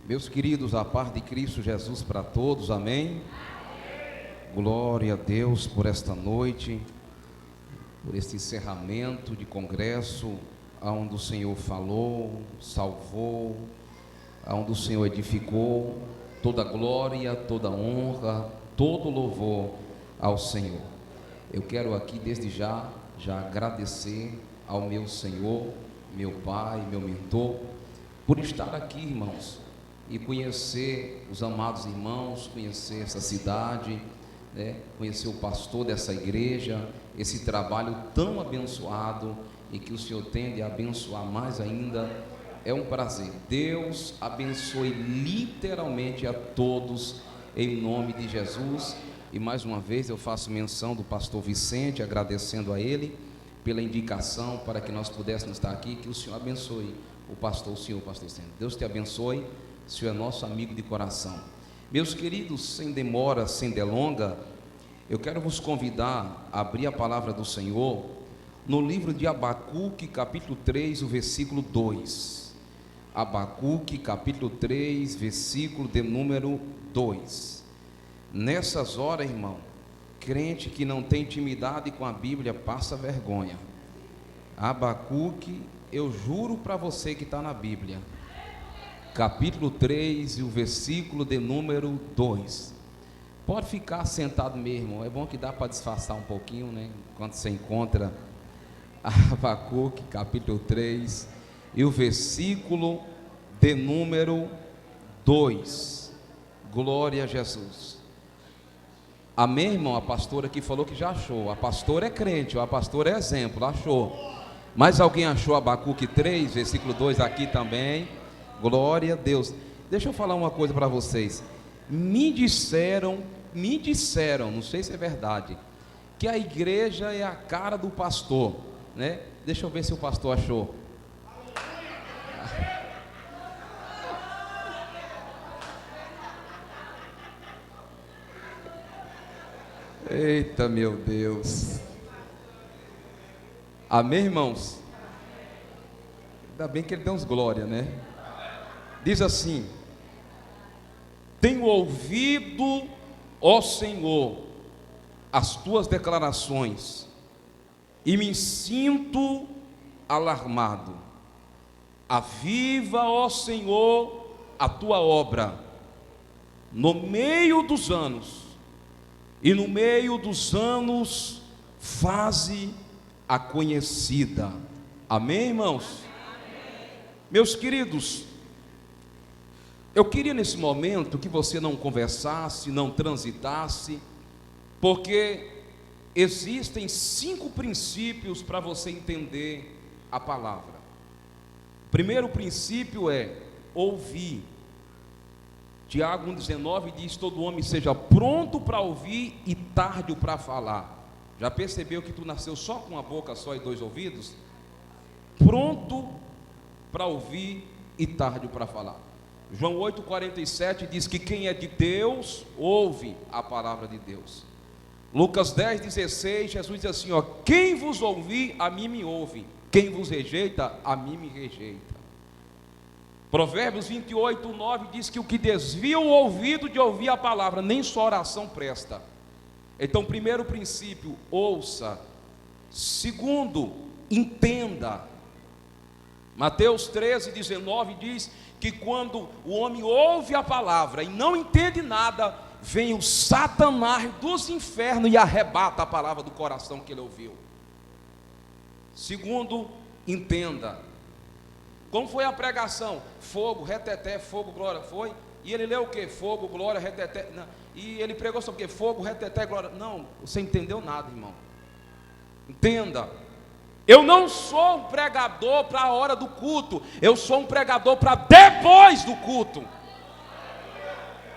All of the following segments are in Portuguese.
Meus queridos, a paz de Cristo Jesus para todos, amém? Glória a Deus por esta noite, por este encerramento de congresso, aonde o Senhor falou, salvou, aonde o Senhor edificou. Toda glória, toda honra, todo louvor ao Senhor. Eu quero aqui desde já agradecer ao meu Senhor, meu Pai, meu mentor, por estar aqui, irmãos, e conhecer os amados irmãos, conhecer essa cidade, conhecer o pastor dessa igreja, esse trabalho tão abençoado e que o Senhor tende a abençoar mais ainda. É um prazer. Deus abençoe literalmente a todos em nome de Jesus. E mais uma vez eu faço menção do pastor Vicente, agradecendo a ele pela indicação para que nós pudéssemos estar aqui. Que o Senhor abençoe o senhor pastor Vicente. Deus te abençoe. O Senhor é nosso amigo de coração. Meus queridos, sem demora, sem delonga, eu quero vos convidar a abrir a palavra do Senhor no livro de Abacuque, capítulo 3, o versículo 2. Abacuque, capítulo 3, versículo de número 2. Nessas horas, irmão, crente que não tem intimidade com a Bíblia passa vergonha. Abacuque, eu juro para você que está na Bíblia, capítulo 3 e o versículo de número 2. Pode ficar sentado mesmo, é bom que dá para disfarçar um pouquinho, né? Enquanto você encontra Abacuque, capítulo 3 e o versículo de número 2. Glória a Jesus. Amém, irmão? A pastora aqui falou que já achou. A pastora é crente, a pastora é exemplo, achou. Mas alguém achou Abacuque 3, versículo 2 aqui também? Glória a Deus. Deixa eu falar uma coisa para vocês. Me disseram, não sei se é verdade, que a igreja é a cara do pastor, né? Deixa eu ver se o pastor achou. Eita, meu Deus. Amém, irmãos? Ainda bem que ele deu uns glória, né? Diz assim: tenho ouvido, ó Senhor, as tuas declarações e me sinto alarmado. Aviva, ó Senhor, a tua obra no meio dos anos, e no meio dos anos faze-a conhecida. Amém, irmãos? Amém. Meus queridos, eu queria nesse momento que você não conversasse, não transitasse, porque existem 5 princípios para você entender a palavra. O primeiro princípio é ouvir. Tiago 1,19 diz: todo homem seja pronto para ouvir e tardio para falar. Já percebeu que tu nasceu só com uma boca só e 2 ouvidos? Pronto para ouvir e tardio para falar. João 8,47 diz que quem é de Deus ouve a palavra de Deus. Lucas 10,16, Jesus diz assim: quem vos ouvir, a mim me ouve, quem vos rejeita, a mim me rejeita. Provérbios 28,9 diz que o que desvia o ouvido de ouvir a palavra, nem só oração presta. Então, primeiro princípio, ouça. Segundo, entenda. Mateus 13,19 diz que quando o homem ouve a palavra e não entende nada, vem o Satanás dos infernos e arrebata a palavra do coração que ele ouviu. Segundo, entenda. Como foi a pregação? Fogo, reteté, fogo, glória, foi? E ele leu o que? Fogo, glória, reteté. Não. E ele pregou sobre o que? Fogo, reteté, glória. Não, você entendeu nada, irmão. Entenda. Eu não sou um pregador para a hora do culto, eu sou um pregador para depois do culto.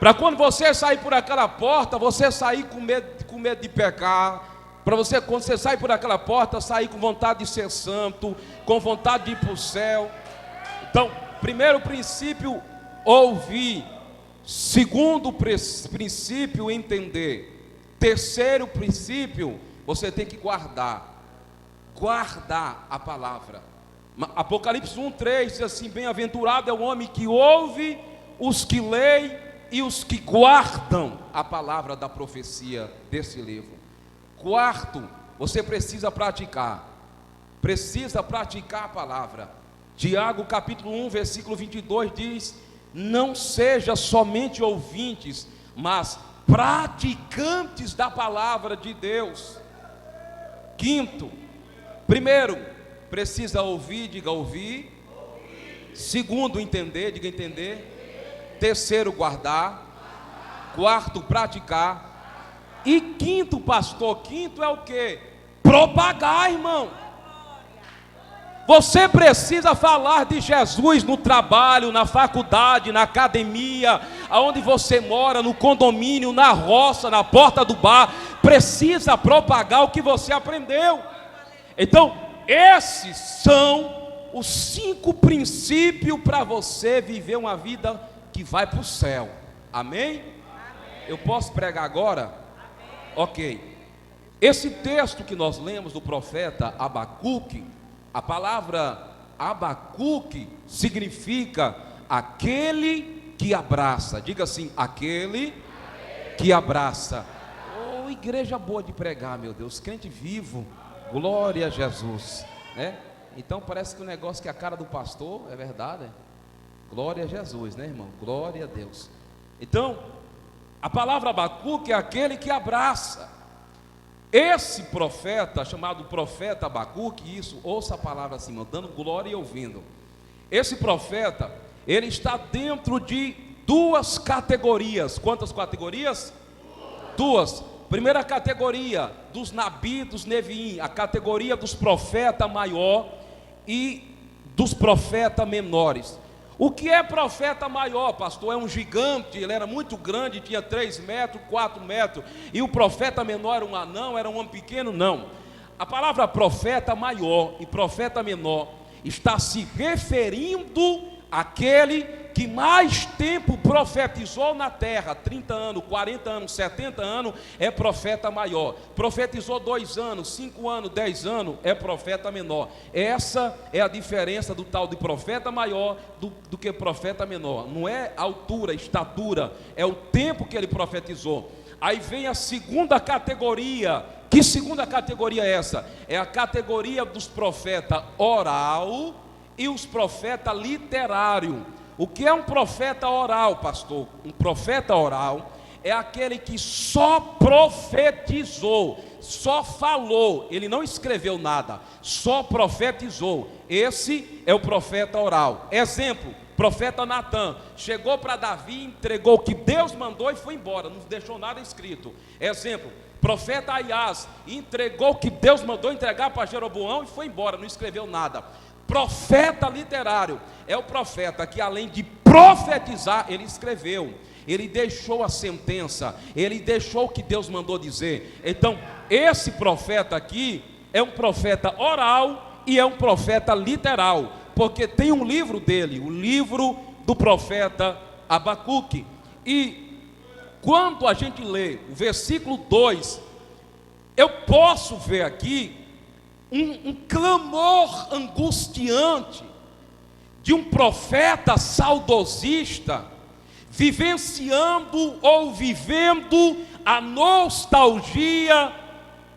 Para quando você sair por aquela porta, você sair com medo de pecar. Para você, quando você sair por aquela porta, sair com vontade de ser santo, com vontade de ir para o céu. Então, primeiro princípio, ouvir. Segundo princípio, entender. Terceiro princípio, você tem que guardar a palavra. Apocalipse 1,3 diz assim: bem-aventurado é o homem que ouve os que leem e os que guardam a palavra da profecia desse livro. Quarto, você precisa praticar a palavra. Tiago capítulo 1, versículo 22 diz: não seja somente ouvintes, mas praticantes da palavra de Deus. Quinto, primeiro, precisa ouvir, diga ouvir. Segundo, entender, diga entender. Terceiro, guardar. Quarto, praticar. E quinto, pastor, quinto é o que? Propagar, irmão. Você precisa falar de Jesus no trabalho, na faculdade, na academia, aonde você mora, no condomínio, na roça, na porta do bar. Precisa propagar o que você aprendeu. Então, esses são os 5 princípios para você viver uma vida que vai para o céu. Amém? Eu posso pregar agora? Ok. Esse texto que nós lemos do profeta Abacuque, a palavra Abacuque significa aquele que abraça. Diga assim, aquele que abraça. Oh, igreja boa de pregar, meu Deus, crente vivo, glória a Jesus, né? Então parece que o negócio que é a cara do pastor é verdade, né? Glória a Jesus, né, irmão? Glória a Deus. Então, a palavra Abacuque é aquele que abraça. Esse profeta, chamado profeta Abacuque, isso, ouça a palavra assim, dando glória e ouvindo. Esse profeta, ele está dentro de 2 categorias. Quantas categorias? 2. Primeira categoria, dos Nabi, dos Neviim, a categoria dos profetas maior e dos profetas menores. O que é profeta maior, pastor? É um gigante, ele era muito grande, tinha 3 metros, 4 metros. E o profeta menor era um anão, era um homem pequeno? Não. A palavra profeta maior e profeta menor está se referindo àquele que mais tempo profetizou na terra. 30 anos, 40 anos, 70 anos é profeta maior. Profetizou 2 anos, 5 anos, 10 anos é profeta menor. Essa é a diferença do tal de profeta maior do que profeta menor. Não é altura, estatura, é o tempo que ele profetizou. Aí vem a segunda categoria. Que segunda categoria é essa? É a categoria dos profetas oral e os profetas literários. O que é um profeta oral, pastor? Um profeta oral é aquele que só profetizou, só falou, ele não escreveu nada, só profetizou. Esse é o profeta oral. Exemplo, profeta Natã chegou para Davi, entregou o que Deus mandou e foi embora, não deixou nada escrito. Exemplo, profeta Aias entregou o que Deus mandou entregar para Jeroboão e foi embora, não escreveu nada. Profeta literário é o profeta que, além de profetizar, ele escreveu, ele deixou a sentença, ele deixou o que Deus mandou dizer. Então, esse profeta aqui é um profeta oral e é um profeta literal, porque tem um livro dele, o livro do profeta Abacuque. E quando a gente lê o versículo 2, eu posso ver aqui um clamor angustiante de um profeta saudosista, vivenciando ou vivendo a nostalgia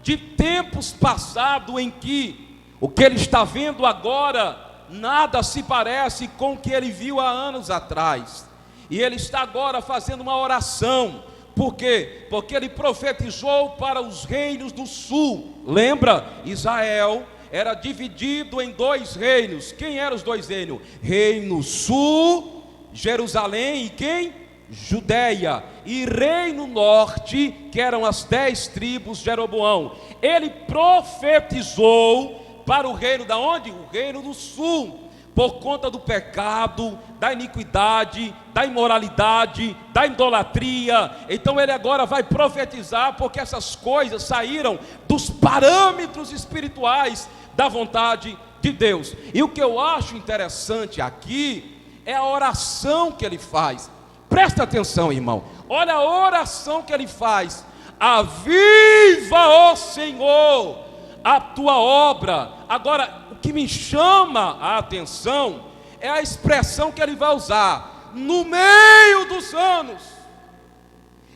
de tempos passados, em que o que ele está vendo agora nada se parece com o que ele viu há anos atrás. E ele está agora fazendo uma oração. Por quê? Porque ele profetizou para os reinos do sul. Lembra? Israel era dividido em 2 reinos. Quem eram os 2 reinos? Reino sul, Jerusalém, e quem? Judéia. E reino norte, que eram as 10 tribos de Jeroboão. Ele profetizou para o reino da onde? O reino do sul. Por conta do pecado, da iniquidade, da imoralidade, da idolatria. Então ele agora vai profetizar, porque essas coisas saíram dos parâmetros espirituais da vontade de Deus. E o que eu acho interessante aqui é a oração que ele faz. Presta atenção, irmão. Olha a oração que ele faz: aviva, ó Senhor, a tua obra. Agora, o que me chama a atenção é a expressão que ele vai usar: no meio dos anos.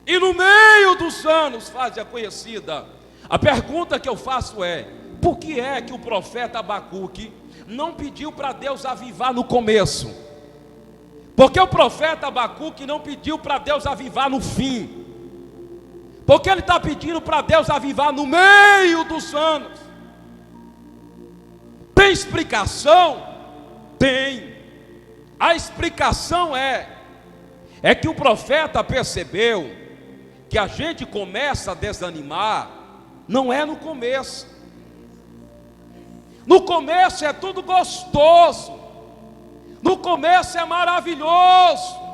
E no meio dos anos faz a conhecida. A pergunta que eu faço é: por que é que o profeta Abacuque não pediu para Deus avivar no começo? Porque o profeta Abacuque não pediu para Deus avivar no fim? Porque ele está pedindo para Deus avivar no meio dos anos? Tem explicação? Tem. A explicação é que o profeta percebeu que a gente começa a desanimar, não é no começo. No começo é tudo gostoso, no começo é maravilhoso,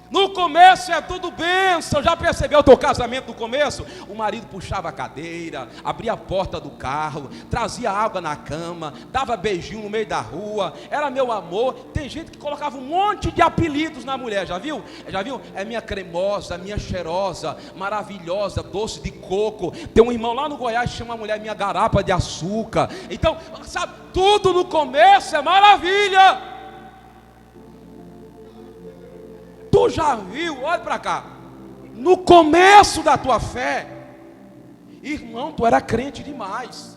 no começo é tudo bênção. Já percebeu o teu casamento no começo? O marido puxava a cadeira, abria a porta do carro, trazia água na cama, dava beijinho no meio da rua, era meu amor. Tem gente que colocava um monte de apelidos na mulher, já viu? Já viu? É minha cremosa, minha cheirosa, maravilhosa, doce de coco. Tem um irmão lá no Goiás que chama a mulher minha garapa de açúcar. Então, sabe, tudo no começo é maravilha. Tu já viu, olha para cá, no começo da tua fé, irmão, tu era crente demais.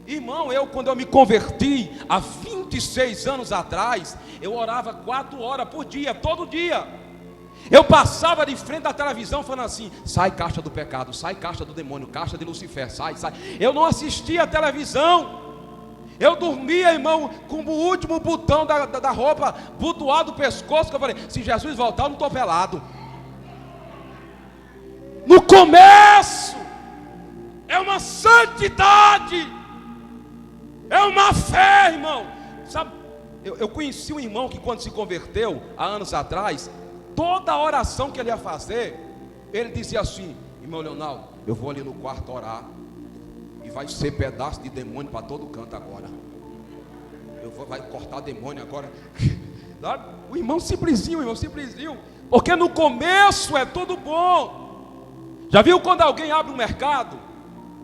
Irmão, quando eu me converti, há 26 anos atrás, eu orava 4 horas por dia, todo dia. Eu passava de frente da televisão falando assim: sai caixa do pecado, sai caixa do demônio, caixa de Lucifer, sai. Eu não assistia a televisão. Eu dormia, irmão, com o último botão da roupa butuado do pescoço, que eu falei: se Jesus voltar eu não estou pelado. No começo é uma santidade, é uma fé, irmão. Sabe, eu conheci um irmão que quando se converteu, há anos atrás, toda a oração que ele ia fazer, ele dizia assim: irmão Leonardo, eu vou ali no quarto orar, e vai ser pedaço de demônio para todo canto agora. Vai cortar demônio agora. O irmão simplesinho, porque no começo é tudo bom. Já viu quando alguém abre um mercado,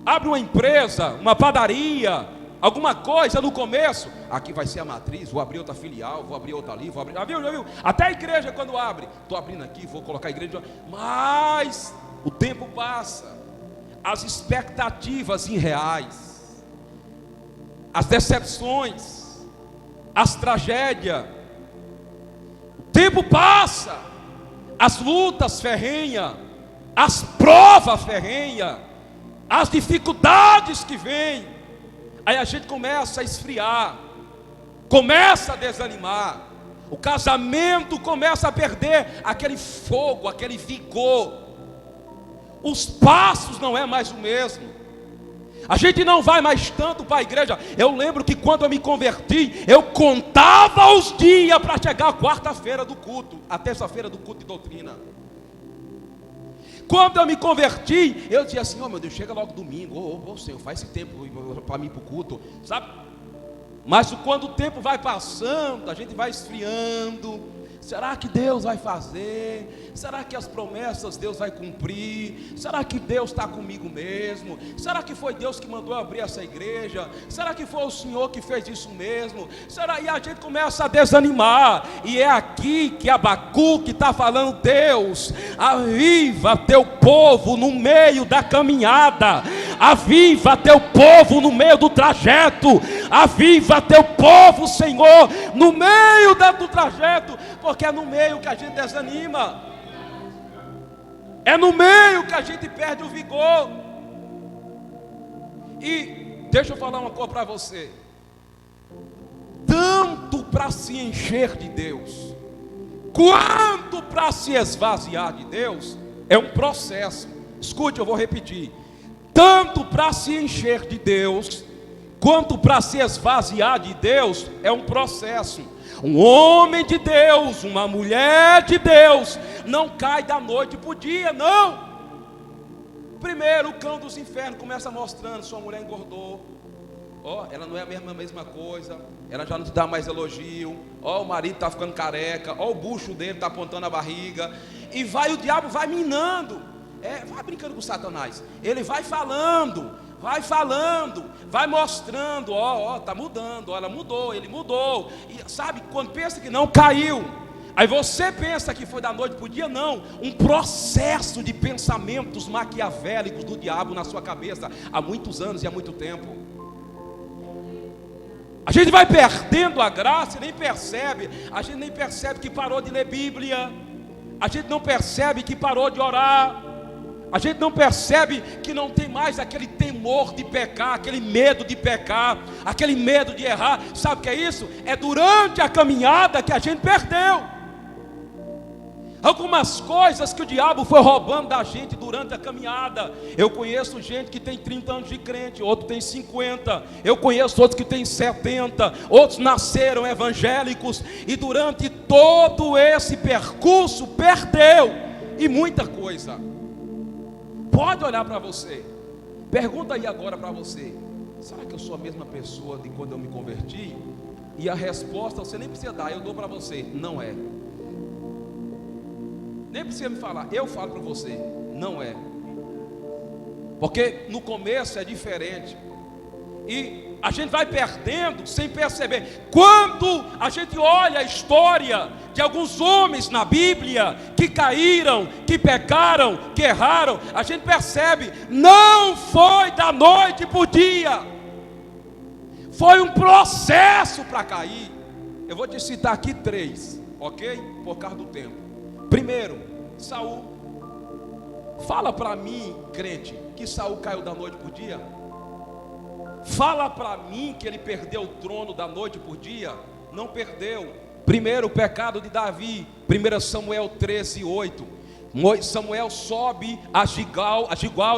abre uma empresa, uma padaria, alguma coisa no começo? Aqui vai ser a matriz, vou abrir outra filial, vou abrir outra ali, vou abrir. Já viu? Até a igreja quando abre, estou abrindo aqui, vou colocar a igreja. Mas o tempo passa, as expectativas irreais, as decepções, as tragédias, o tempo passa, as lutas ferrenhas, as provas ferrenhas, as dificuldades que vêm, aí a gente começa a esfriar, começa a desanimar, o casamento começa a perder aquele fogo, aquele vigor, os passos não é mais o mesmo, a gente não vai mais tanto para a igreja. Eu lembro que quando eu me converti, eu contava os dias para chegar a quarta-feira do culto, a terça-feira do culto de doutrina. Quando eu me converti, eu dizia assim: oh meu Deus, chega logo domingo, Senhor, faz esse tempo para mim para o culto, sabe? Mas quando o tempo vai passando, a gente vai esfriando. Será que Deus vai fazer? Será que as promessas Deus vai cumprir? Será que Deus está comigo mesmo? Será que foi Deus que mandou abrir essa igreja? Será que foi o Senhor que fez isso mesmo? Será? E a gente começa a desanimar. E é aqui que Abacuque está falando: Deus, aviva teu povo no meio da caminhada, aviva teu povo no meio do trajeto, aviva teu povo, Senhor, no meio do trajeto, porque é no meio que a gente desanima, é no meio que a gente perde o vigor. E deixa eu falar uma coisa para você: tanto para se encher de Deus, quanto para se esvaziar de Deus, é um processo. Escute, eu vou repetir: tanto para se encher de Deus, quanto para se esvaziar de Deus, é um processo. Um homem de Deus, uma mulher de Deus, não cai da noite para o dia, não. Primeiro o cão dos infernos começa mostrando: sua mulher engordou, ela não é a mesma coisa, ela já não te dá mais elogio, o marido está ficando careca, o bucho dele está apontando a barriga, e o diabo vai minando, vai brincando com Satanás, ele vai falando, vai mostrando: está mudando, ela mudou, ele mudou, e sabe, quando pensa que não, caiu. Aí você pensa que foi da noite para o dia? Não, um processo de pensamentos maquiavélicos do diabo na sua cabeça, há muitos anos e há muito tempo. A gente vai perdendo a graça e nem percebe. A gente nem percebe que parou de ler Bíblia. A gente não percebe que parou de orar. A gente não percebe que não tem mais aquele temor de pecar, aquele medo de pecar, aquele medo de errar. Sabe o que é isso? É durante a caminhada que a gente perdeu algumas coisas que o diabo foi roubando da gente durante a caminhada. Eu conheço gente que tem 30 anos de crente, outro tem 50. Eu conheço outros que tem 70. Outros nasceram evangélicos e durante todo esse percurso perdeu e muita coisa. Pode olhar para você. Pergunta aí agora para você: será que eu sou a mesma pessoa de quando eu me converti? E a resposta você nem precisa dar, eu dou para você: não é. Nem precisa me falar, eu falo para você: não é. Porque no começo é diferente. E a gente vai perdendo sem perceber. Quando a gente olha a história de alguns homens na Bíblia que caíram, que pecaram, que erraram, a gente percebe, não foi da noite para o dia. Foi um processo para cair. Eu vou te citar aqui 3, ok? Por causa do tempo. Primeiro, Saul. Fala para mim, crente, que Saul caiu da noite para o dia. Fala para mim que ele perdeu o trono da noite para o dia. Não perdeu. Primeiro, o pecado de Davi, 1 Samuel 13:8. Samuel sobe a Gilgal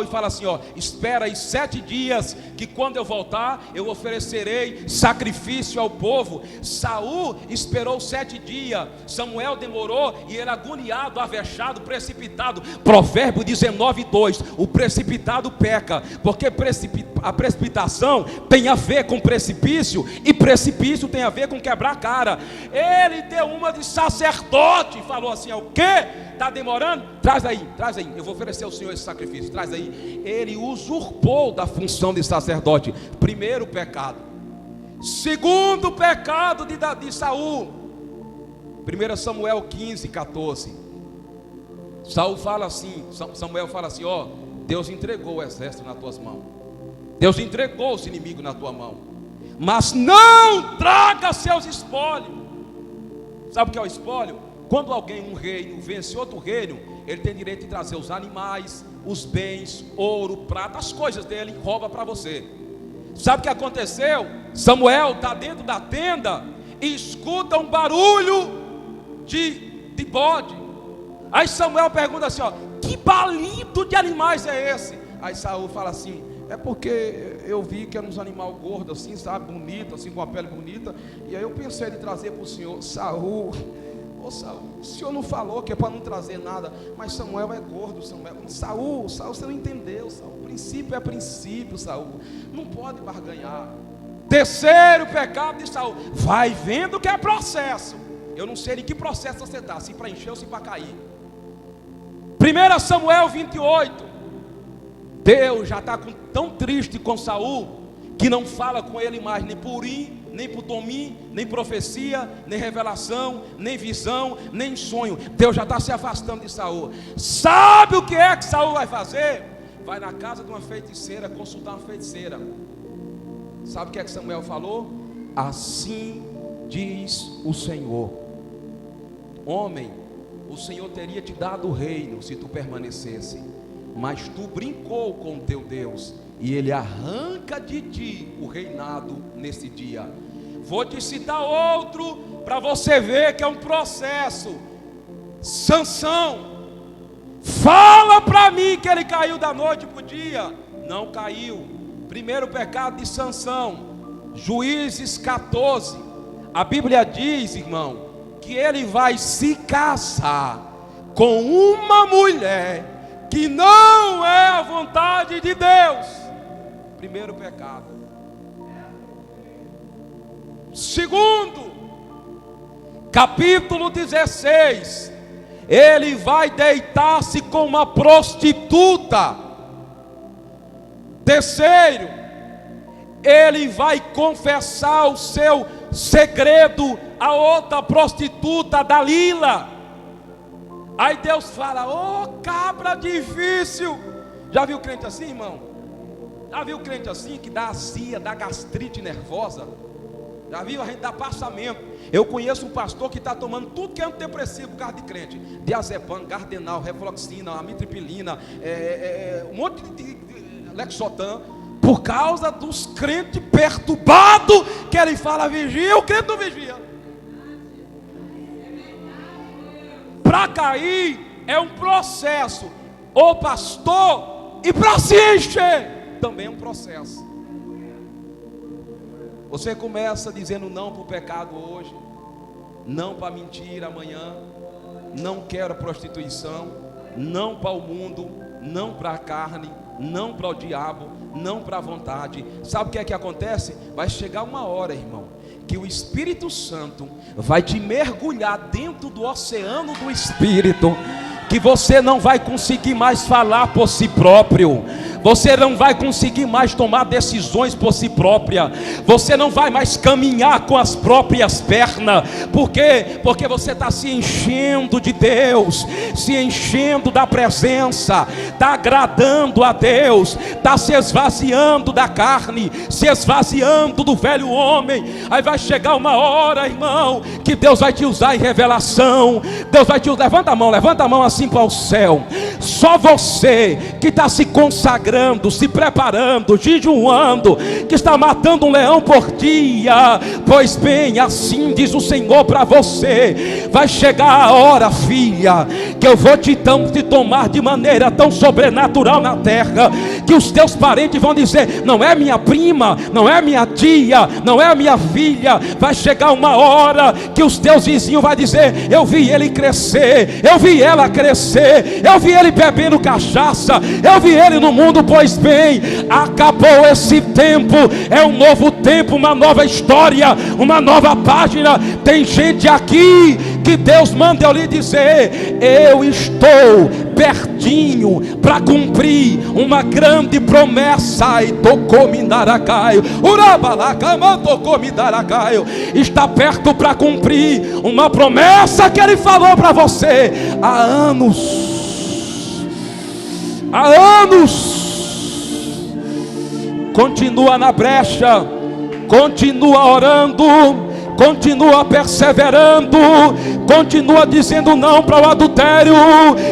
e fala assim: ó, espera aí 7 dias, que quando eu voltar eu oferecerei sacrifício ao povo. Saul esperou 7 dias, Samuel demorou e ele agoniado, avexado, precipitado. Provérbio 19:2, o precipitado peca, porque a precipitação tem a ver com precipício, e precipício tem a ver com quebrar a cara. Ele deu uma de sacerdote, falou assim: ó, o quê? Está demorando? Traz aí, eu vou oferecer ao Senhor esse sacrifício, traz aí. Ele usurpou da função de sacerdote. Primeiro pecado. Segundo pecado de Saul, 1 Samuel 15:14. Samuel fala assim: ó, Deus entregou o exército nas tuas mãos, Deus entregou os inimigos na tua mão, mas não traga seus espólios. Sabe o que é o espólio? Quando um reino vence outro reino, ele tem direito de trazer os animais, os bens, ouro, prata, as coisas dele, rouba para você. Sabe o que aconteceu? Samuel está dentro da tenda e escuta um barulho de bode. Aí Samuel pergunta assim: ó, que balido de animais é esse? Aí Saul fala assim: é porque eu vi que eram uns animais gordos assim, sabe, bonito, assim, com a pele bonita, e aí eu pensei de trazer para o senhor. Saul, o senhor não falou que é para não trazer nada, mas Samuel é gordo. Saul, você não entendeu, Saul. Princípio é princípio, Saul, não pode barganhar. Terceiro pecado de Saul, vai vendo que é processo. Eu não sei em que processo você está, se para encher ou se para cair. 1 Samuel 28, Deus já está tão triste com Saul, que não fala com ele mais, nem por Urim, nem por Tumim, nem profecia, nem revelação, nem visão, nem sonho. Deus já está se afastando de Saul. Sabe o que é que Saul vai fazer? Vai na casa de uma feiticeira, consultar uma feiticeira. Sabe o que é que Samuel falou? Assim diz o Senhor: homem, o Senhor teria te dado o reino se tu permanecesse, mas tu brincou com o teu Deus, e ele arranca de ti o reinado nesse dia. Vou te citar outro para você ver que é um processo. Sansão. Fala para mim que ele caiu da noite para o dia. Não caiu. Primeiro pecado de Sansão, Juízes 14. A Bíblia diz, irmão, que ele vai se casar com uma mulher que não é a vontade de Deus. Primeiro pecado. Segundo, capítulo 16, ele vai deitar-se com uma prostituta. Terceiro, ele vai confessar o seu segredo a outra prostituta, Dalila. Aí Deus fala: ô cabra difícil. Já viu crente assim, irmão? Já viu crente assim que dá azia, dá gastrite nervosa? Já viu? A gente dá passamento. Eu conheço um pastor que está tomando tudo que é antidepressivo por causa de crente: diazepam, Gardenal, Refloxina, amitriptilina, um monte de Lexotan, por causa dos crentes perturbados, que ele fala vigia, o crente não vigia. Para cair é um processo, ô pastor, e para se encher também é um processo. Você começa dizendo não para o pecado hoje, não para a mentira amanhã, não quero a prostituição, não para o mundo, não para a carne, não para o diabo, não para a vontade. Sabe o que é que acontece? Vai chegar uma hora, irmão, que o Espírito Santo vai te mergulhar dentro do oceano do Espírito, que você não vai conseguir mais falar por si próprio, você não vai conseguir mais tomar decisões por si própria, você não vai mais caminhar com as próprias pernas. Por quê? Porque você está se enchendo de Deus, se enchendo da presença, está agradando a Deus, está se esvaziando da carne, se esvaziando do velho homem. Aí vai chegar uma hora, irmão, que Deus vai te usar em revelação. Deus vai te usar. Levanta a mão assim para o céu. Só você que está se consagrando, se preparando, jejuando, que está matando um leão por dia. Pois bem, assim diz o Senhor para você: vai chegar a hora, filha, que eu vou te tomar de maneira tão sobrenatural na terra, que os teus parentes vão dizer: não é minha prima, não é minha tia, não é minha filha. Vai chegar uma hora que os teus vizinhos vão dizer: eu vi ele crescer, eu vi ela crescer, eu vi ele bebendo cachaça, eu vi ele no mundo. Pois bem, acabou esse tempo, é um novo tempo, uma nova história, uma nova página. Tem gente aqui que Deus manda eu lhe dizer: eu estou pertinho para cumprir uma grande promessa. E tocou Mindaracaio, Urabalacama, tocou Mindaracaio. Está perto para cumprir uma promessa que Ele falou para você há anos. Há anos. Continua na brecha, continua orando, continua perseverando, continua dizendo não para o adultério,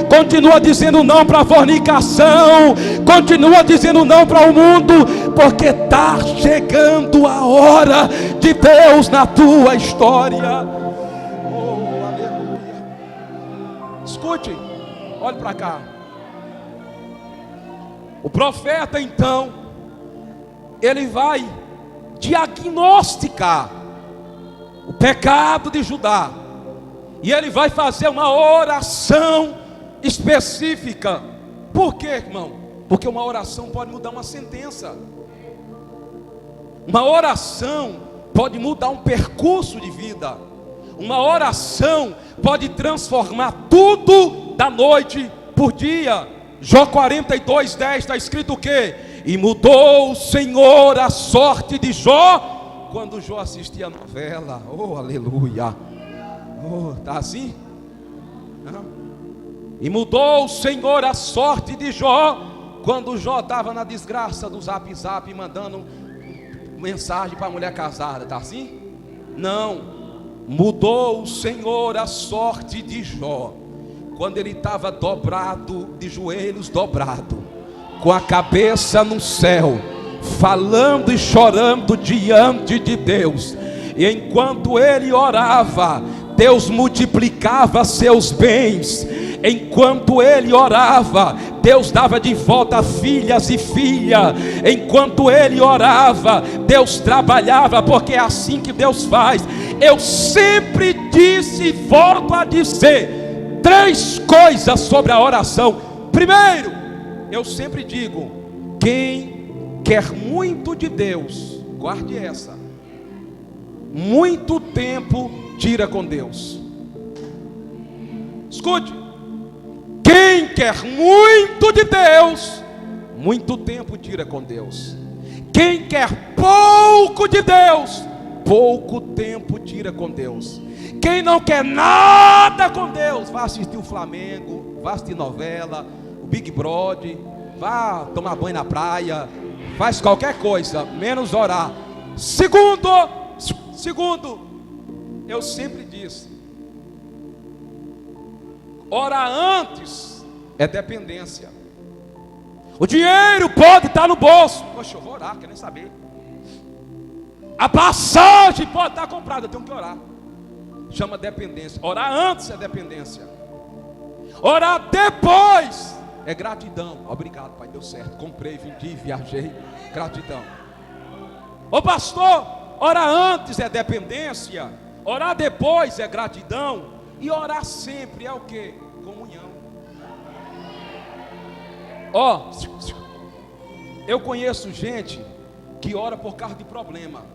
continua dizendo não para a fornicação, continua dizendo não para o mundo, porque está chegando a hora de Deus na tua história. Oh, aleluia. Escute, olhe para cá. O profeta então, ele vai diagnosticar o pecado de Judá, e ele vai fazer uma oração específica. Por quê, irmão? Porque uma oração pode mudar uma sentença, uma oração pode mudar um percurso de vida, uma oração pode transformar tudo da noite por dia. Jó 42:10 está escrito o quê? E mudou o Senhor a sorte de Jó quando Jó assistia a novela. Oh, aleluia. Oh, tá assim? Não. E mudou o Senhor a sorte de Jó quando Jó estava na desgraça do Zap Zap, mandando mensagem para a mulher casada. Tá assim? Não. Mudou o Senhor a sorte de Jó quando ele estava dobrado, de joelhos dobrado, com a cabeça no céu, falando e chorando diante de Deus. E enquanto ele orava, Deus multiplicava seus bens. Enquanto ele orava, Deus dava de volta filhas e filha. Enquanto ele orava, Deus trabalhava, porque é assim que Deus faz. Eu sempre disse e volto a dizer 3 coisas sobre a oração. Primeiro, eu sempre digo: quem quer muito de Deus, guarde essa, muito tempo tira com Deus. Escute, quem quer muito de Deus, muito tempo tira com Deus. Quem quer pouco de Deus, pouco tempo tira com Deus. Quem não quer nada com Deus, vá assistir o Flamengo, vá assistir novela, o Big Brother, vá tomar banho na praia, faz qualquer coisa, menos orar. Segundo, eu sempre disse, orar antes é dependência. O dinheiro pode estar no bolso. Poxa, eu vou orar, quero nem saber. A passagem pode estar comprada, eu tenho que orar. Chama dependência. Orar antes é dependência. Orar depois é gratidão. Obrigado, Pai, deu certo. Comprei, vendi, viajei. Gratidão. Ô pastor, orar antes é dependência. Orar depois é gratidão. E orar sempre é o que? Comunhão. Ó, eu conheço gente que ora por causa de problema.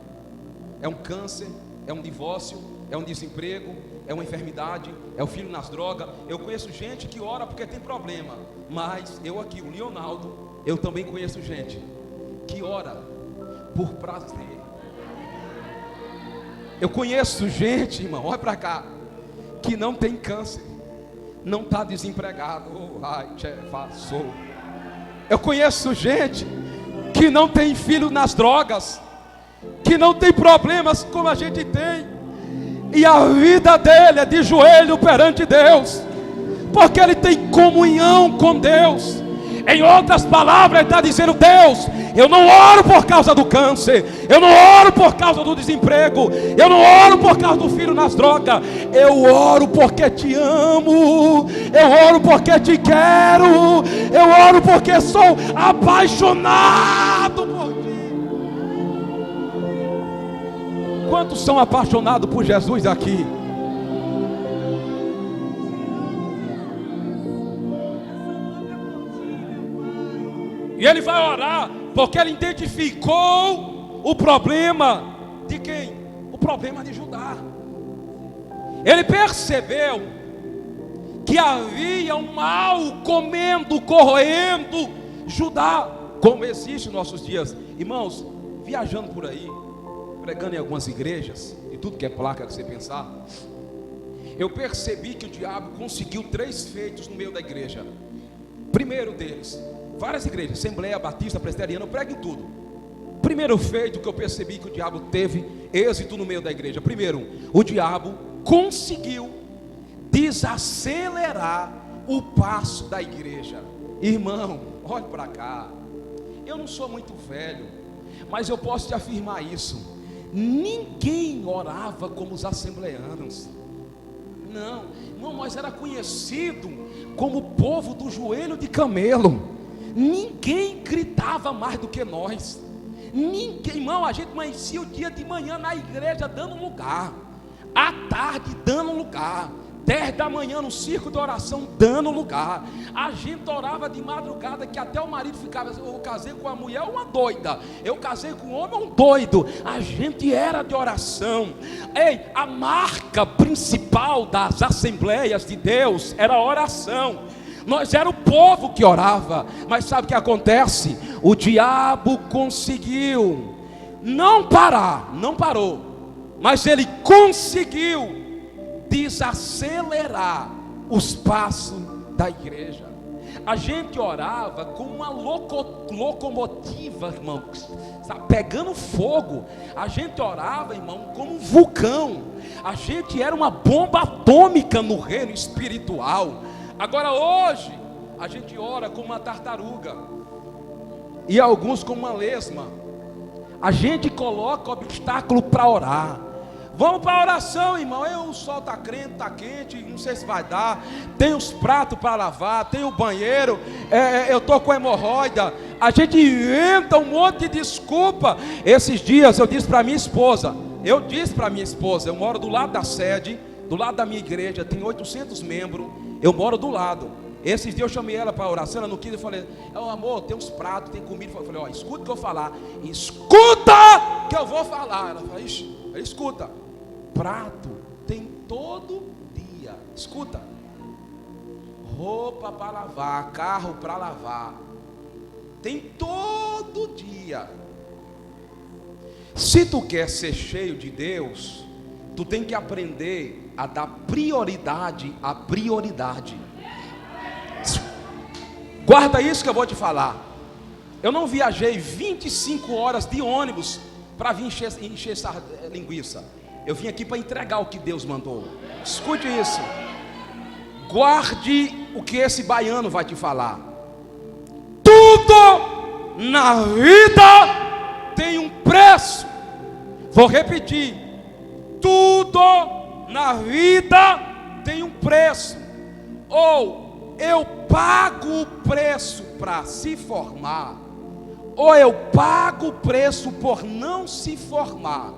É um câncer, é um divórcio, é um desemprego, é uma enfermidade, é o filho nas drogas. Eu conheço gente que ora porque tem problema. Mas eu aqui, o Leonardo, eu também conheço gente que ora por prazer. Eu conheço gente, irmão, olha para cá, que não tem câncer, não está desempregado. Eu conheço gente que não tem filho nas drogas, que não tem problemas como a gente tem, e a vida dele é de joelho perante Deus, porque ele tem comunhão com Deus. Em outras palavras, ele está dizendo: Deus, eu não oro por causa do câncer, eu não oro por causa do desemprego, eu não oro por causa do filho nas drogas, eu oro porque te amo, eu oro porque te quero, eu oro porque sou apaixonado por ti. Quantos são apaixonados por Jesus aqui? E ele vai orar porque ele identificou o problema de quem? O problema de Judá. Ele percebeu que havia um mal comendo, corroendo Judá, como existe em nossos dias. Irmãos, viajando por aí, pregando em algumas igrejas, e tudo que é placa que você pensar, eu percebi que o diabo conseguiu 3 feitos no meio da igreja. Primeiro deles, várias igrejas, Assembleia Batista, Presbiteriana, eu prego em tudo. Primeiro feito que eu percebi que o diabo teve êxito no meio da igreja. Primeiro, o diabo conseguiu desacelerar o passo da igreja. Irmão, olhe para cá. Eu não sou muito velho, mas eu posso te afirmar isso. Ninguém orava como os assembleanos. Não, irmão, nós era conhecido como o povo do joelho de camelo. Ninguém gritava mais do que nós. Ninguém, irmão, a gente amanhecia o dia de manhã na igreja dando lugar, à tarde dando lugar, 10 da manhã no circo de oração dando lugar. A gente orava de madrugada que até o marido ficava: eu casei com a mulher uma doida, eu casei com um homem um doido. A gente era de oração. Ei, a marca principal das assembleias de Deus era a oração. Nós era o povo que orava. Mas sabe o que acontece? O diabo conseguiu não parar, não parou, mas ele conseguiu desacelerar os passos da igreja. A gente orava com uma locomotiva, irmãos, sabe, pegando fogo. A gente orava, irmão, como um vulcão. A gente era uma bomba atômica no reino espiritual. Agora hoje, a gente ora como uma tartaruga, e alguns como uma lesma. A gente coloca obstáculo para orar. Vamos para a oração, irmão. O sol está crente, está quente, não sei se vai dar. Tem os pratos para lavar, tem o banheiro, eu estou com hemorroida. A gente inventa um monte de desculpa. Esses dias eu disse para minha esposa, eu moro do lado da sede, do lado da minha igreja, tem 800 membros, eu moro do lado. Esses dias eu chamei ela para a oração, ela não quis, eu falei: amor, tem uns pratos, tem comida. Eu falei: escuta o que eu falar. Escuta que eu vou falar. Ela falou: escuta. Prato tem todo dia. Escuta. Roupa para lavar, carro para lavar, tem todo dia. Se tu quer ser cheio de Deus, tu tem que aprender a dar prioridade à prioridade. Guarda isso que eu vou te falar. Eu não viajei 25 horas de ônibus para vir encher essa linguiça. Eu vim aqui para entregar o que Deus mandou. Escute isso. Guarde o que esse baiano vai te falar. Tudo na vida tem um preço. Vou repetir. Tudo na vida tem um preço. Ou eu pago o preço para se formar, ou eu pago o preço por não se formar,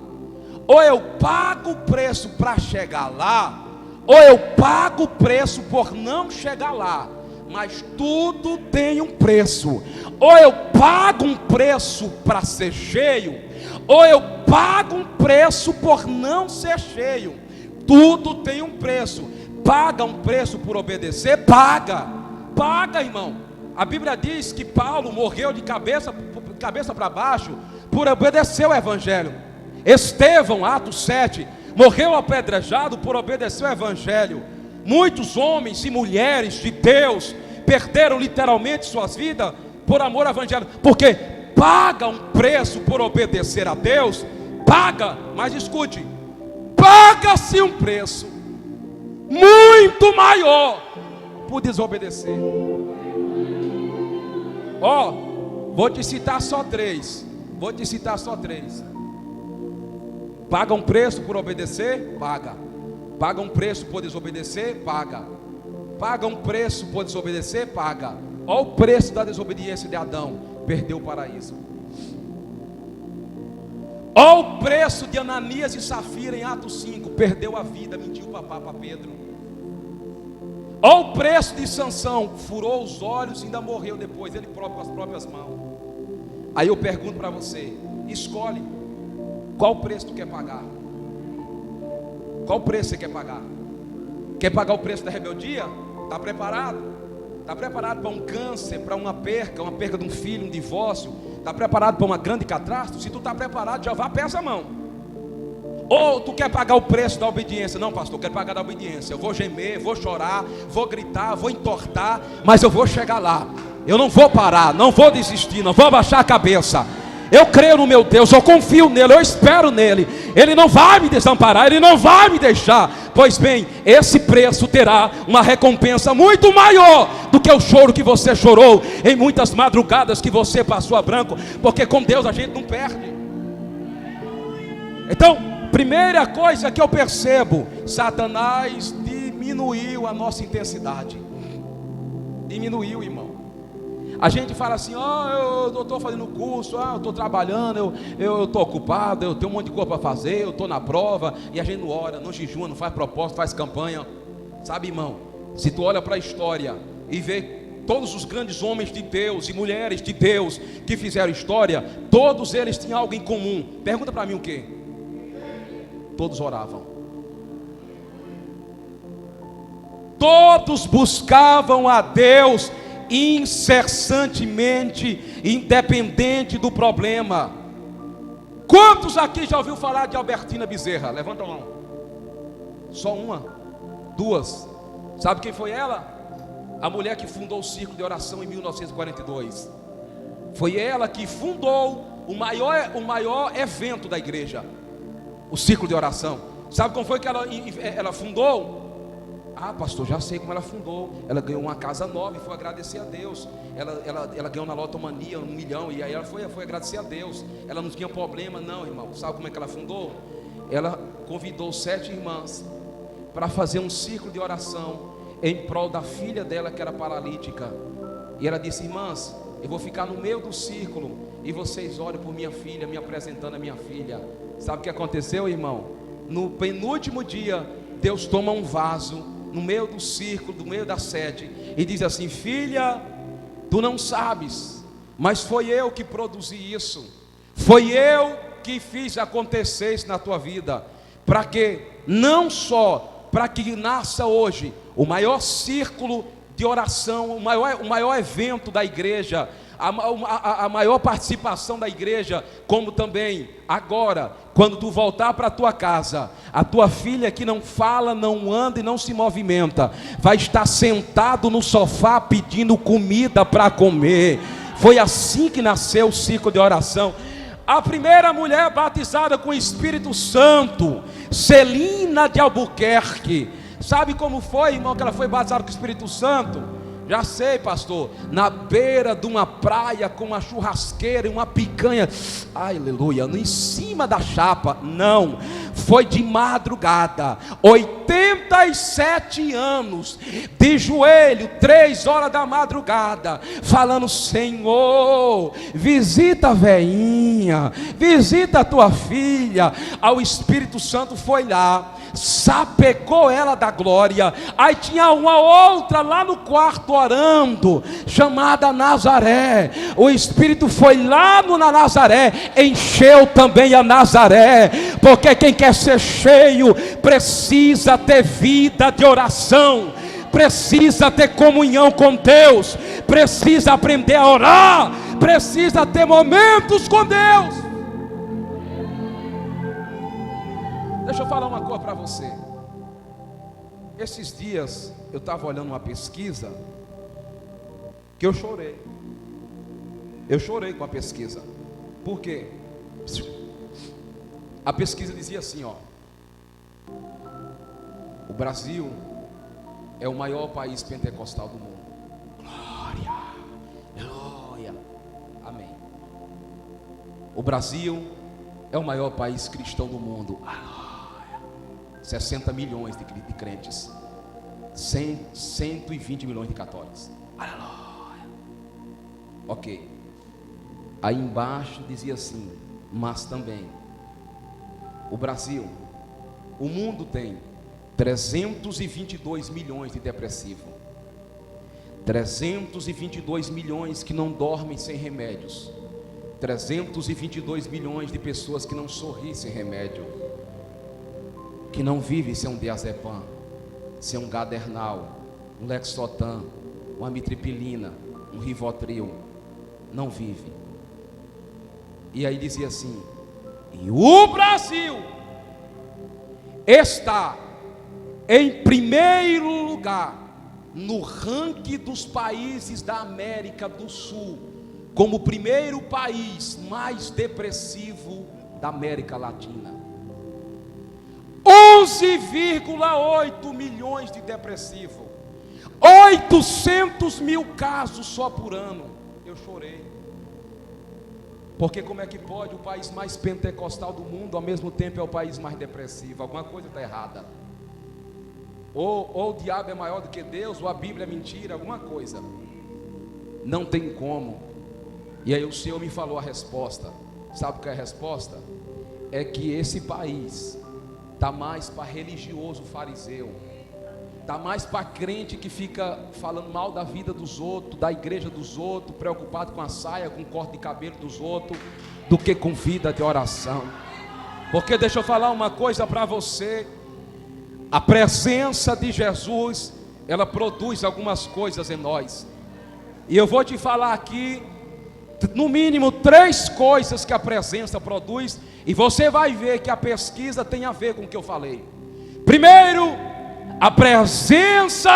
ou eu pago o preço para chegar lá, ou eu pago o preço por não chegar lá. Mas tudo tem um preço. Ou eu pago um preço para ser cheio, ou eu pago um preço por não ser cheio. Tudo tem um preço. Paga um preço por obedecer? Paga, irmão. A Bíblia diz que Paulo morreu de cabeça para baixo por obedecer o Evangelho. Estevão, Atos 7, morreu apedrejado por obedecer o Evangelho. Muitos homens e mulheres de Deus perderam literalmente suas vidas por amor ao Evangelho, porque paga um preço por obedecer a Deus. Paga, mas escute, paga-se um preço muito maior por desobedecer. Vou te citar só três. Paga um preço por obedecer? Paga. Paga um preço por desobedecer? Paga. Paga um preço por desobedecer? Paga. Olha o preço da desobediência de Adão: perdeu o paraíso. Olha o preço de Ananias e Safira em Atos 5: perdeu a vida, mentiu para Pedro. Olha o preço de Sansão: furou os olhos e ainda morreu depois, ele próprio com as próprias mãos. Aí eu pergunto para você: escolhe, qual preço tu quer pagar? Qual preço você quer pagar? Quer pagar o preço da rebeldia? Está preparado? Está preparado para um câncer, para uma perca de um filho, um divórcio? Está preparado para uma grande catástrofe? Se tu está preparado, já vá, pesa a mão. Ou tu quer pagar o preço da obediência? Não, pastor, eu quero pagar da obediência. Eu vou gemer, vou chorar, vou gritar, vou entortar, mas eu vou chegar lá. Eu não vou parar, não vou desistir, não vou abaixar a cabeça. Eu creio no meu Deus, eu confio nele, eu espero nele. Ele não vai me desamparar, ele não vai me deixar. Pois bem, esse preço terá uma recompensa muito maior do que o choro que você chorou em muitas madrugadas que você passou a branco, porque com Deus a gente não perde. Então, primeira coisa que eu percebo: Satanás diminuiu a nossa intensidade. Diminuiu, irmão. A gente fala assim: eu estou fazendo curso, eu estou trabalhando, eu estou ocupado, eu tenho um monte de coisa para fazer, eu estou na prova. E a gente não ora, não jejua, não faz propósito, faz campanha. Sabe, irmão, se tu olha para a história e vê todos os grandes homens de Deus e mulheres de Deus que fizeram história, todos eles tinham algo em comum. Pergunta para mim o quê? Todos oravam. Todos buscavam a Deus incessantemente, independente do problema. Quantos aqui já ouviu falar de Albertina Bezerra? Levanta a mão. Só uma, duas. Sabe quem foi ela? A mulher que fundou o Círculo de Oração em 1942. Foi ela que fundou o maior evento da igreja, o Círculo de Oração. Sabe como foi que ela fundou? Ah, pastor, já sei como ela fundou. Ela ganhou uma casa nova e foi agradecer a Deus. Ela ganhou na lotomania 1 milhão. E aí ela foi agradecer a Deus. Ela não tinha problema, não, irmão. Sabe como é que ela fundou? Ela convidou 7 irmãs para fazer um círculo de oração em prol da filha dela, que era paralítica. E ela disse: irmãs, eu vou ficar no meio do círculo e vocês orem por minha filha, me apresentando a minha filha. Sabe o que aconteceu, irmão? No penúltimo dia, Deus toma um vaso no meio do círculo, no meio da sede, e diz assim: filha, tu não sabes, mas foi eu que produzi isso, foi eu que fiz acontecer isso na tua vida, para que, não só para que nasça hoje o maior círculo de oração, o maior evento da igreja, a maior participação da igreja, como também agora, quando tu voltar para a tua casa, a tua filha que não fala, não anda e não se movimenta, vai estar sentado no sofá pedindo comida para comer. Foi assim que nasceu o ciclo de oração. A primeira mulher batizada com o Espírito Santo, Celina de Albuquerque. Sabe como foi, irmão, que ela foi batizada com o Espírito Santo? Já sei, pastor, na beira de uma praia com uma churrasqueira e uma picanha, aleluia, em cima da chapa. Não, foi de madrugada, 87 anos, de joelho, 3 horas da madrugada, falando: Senhor, visita a veinha, visita a tua filha. Ao Espírito Santo foi lá, sapecou ela da glória. Aí tinha uma outra lá no quarto orando, chamada Nazaré. O Espírito foi lá na Nazaré, encheu também a Nazaré, porque quem quer ser cheio precisa ter vida de oração, precisa ter comunhão com Deus, precisa aprender a orar, precisa ter momentos com Deus. Deixa eu falar uma coisa para você. Esses dias eu estava olhando uma pesquisa que eu chorei. Eu chorei com a pesquisa. Por quê? A pesquisa dizia assim, ó: o Brasil é o maior país pentecostal do mundo. Glória, glória, amém. O Brasil é o maior país cristão do mundo. 60 milhões de crentes, 120 milhões de católicos. Aleluia. Ok. Aí embaixo dizia assim: mas também o Brasil, o mundo tem 322 milhões de depressivos, 322 milhões que não dormem sem remédios, 322 milhões de pessoas que não sorriem sem remédio, que não vivem sem um diazepam, sem um gadernal, um lexotan, uma amitriptilina, um rivotril. Não vive. E aí dizia assim: e o Brasil está em primeiro lugar no ranking dos países da América do Sul, como o primeiro país mais depressivo da América Latina. 11,8 milhões de depressivos, 800 mil casos só por ano. Eu chorei, porque como é que pode o país mais pentecostal do mundo ao mesmo tempo é o país mais depressivo? Alguma coisa está errada. Ou o diabo é maior do que Deus, ou a Bíblia é mentira, alguma coisa. Não tem como. E aí o Senhor me falou a resposta. Sabe o que é a resposta? É que esse país está mais para religioso fariseu, está mais para crente que fica falando mal da vida dos outros, da igreja dos outros, preocupado com a saia, com o corte de cabelo dos outros, do que com vida de oração. Porque deixa eu falar uma coisa para você: a presença de Jesus, ela produz algumas coisas em nós, e eu vou te falar aqui no mínimo 3 coisas que a presença produz, e você vai ver que a pesquisa tem a ver com o que eu falei. Primeiro, a presença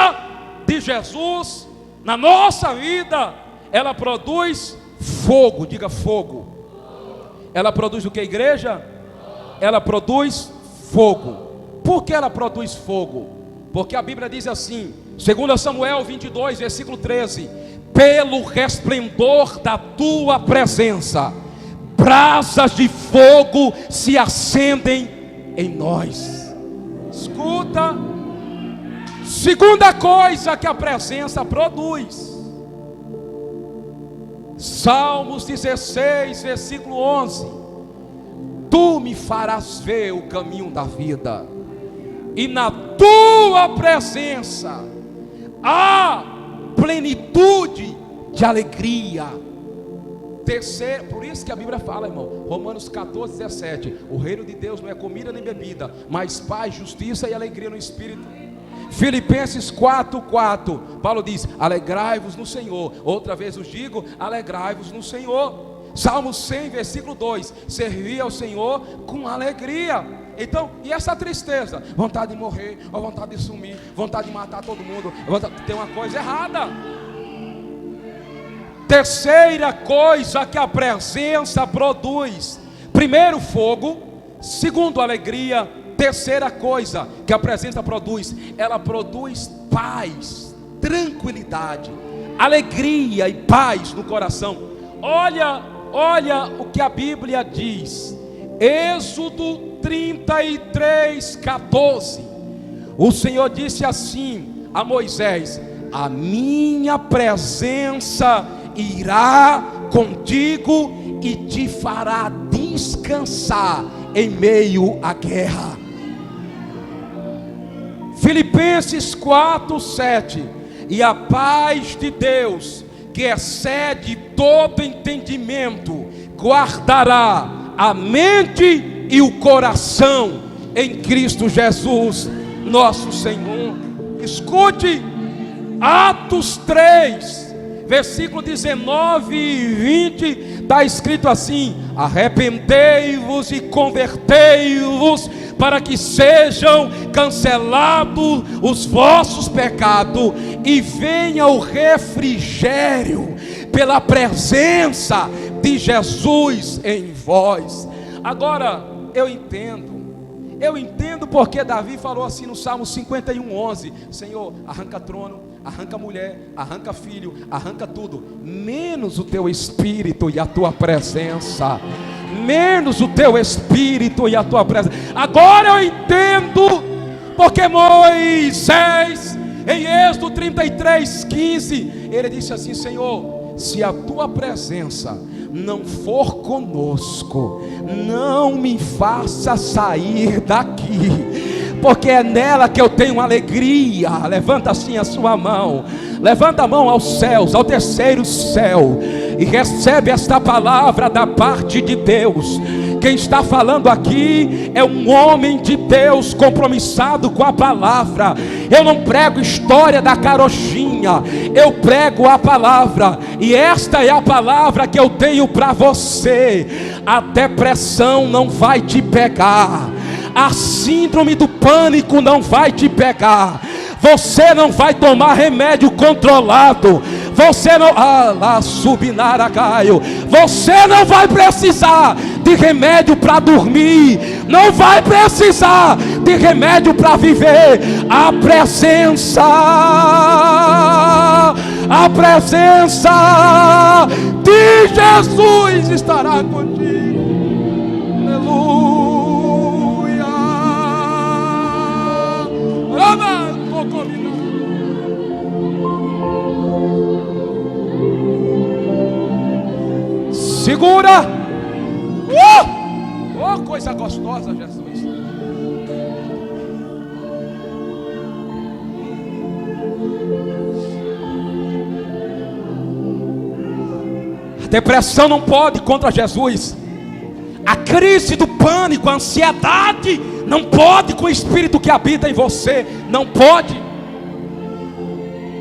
de Jesus na nossa vida, ela produz fogo. Diga fogo. Ela produz o que, igreja? Ela produz fogo. Por que ela produz fogo? Porque a Bíblia diz assim, 2 Samuel 22, versículo 13: pelo resplendor da tua presença, brasas de fogo se acendem em nós. Escuta. Segunda coisa que a presença produz, Salmos 16, versículo 11: tu me farás ver o caminho da vida, e na tua presença há plenitude de alegria. Terceiro, por isso que a Bíblia fala, irmão, Romanos 14, 17: o reino de Deus não é comida nem bebida, mas paz, justiça e alegria no Espírito. Filipenses 4:4, Paulo diz: alegrai-vos no Senhor. Outra vez os digo: alegrai-vos no Senhor. Salmo 100, versículo 2: servi ao Senhor com alegria. Então, e essa tristeza? Vontade de morrer, ou vontade de sumir, vontade de matar todo mundo, tem uma coisa errada. Terceira coisa que a presença produz: primeiro, fogo; segundo, alegria; terceira coisa que a presença produz, ela produz paz, tranquilidade, alegria e paz no coração. Olha o que a Bíblia diz, Êxodo 33:14. O Senhor disse assim a Moisés: a minha presença irá contigo e te fará descansar em meio à guerra. Filipenses 4:7: e a paz de Deus, que excede todo entendimento, guardará a mente e o coração em Cristo Jesus, nosso Senhor. Escute, Atos 3, versículo 19 e 20, está escrito assim: arrependei-vos e convertei-vos, para que sejam cancelados os vossos pecados, e venha o refrigério pela presença de Jesus em vós. Agora eu entendo porque Davi falou assim no Salmo 51:11: Senhor, arranca trono, arranca mulher, arranca filho, arranca tudo, menos o teu espírito e a tua presença. Menos o teu espírito e a tua presença. Agora eu entendo porque Moisés, em Êxodo 33:15, ele disse assim: Senhor, se a tua presença não for conosco, não me faça sair daqui, porque é nela que eu tenho alegria. Levanta assim a sua mão, levanta a mão aos céus, ao terceiro céu, e recebe esta palavra da parte de Deus. Quem está falando aqui é um homem de Deus compromissado com a palavra. Eu não prego história da carochinha, eu prego a palavra, e esta é a palavra que eu tenho para você. A depressão não vai te pegar, a síndrome do pânico não vai te pegar, você não vai tomar remédio controlado, você não, você não vai precisar de remédio para dormir, não vai precisar de remédio para viver. A presença de Jesus estará contigo. Aleluia. Segura. Oh, coisa gostosa, Jesus. A depressão não pode contra Jesus. A crise do pânico, a ansiedade não pode com o espírito que habita em você. Não pode.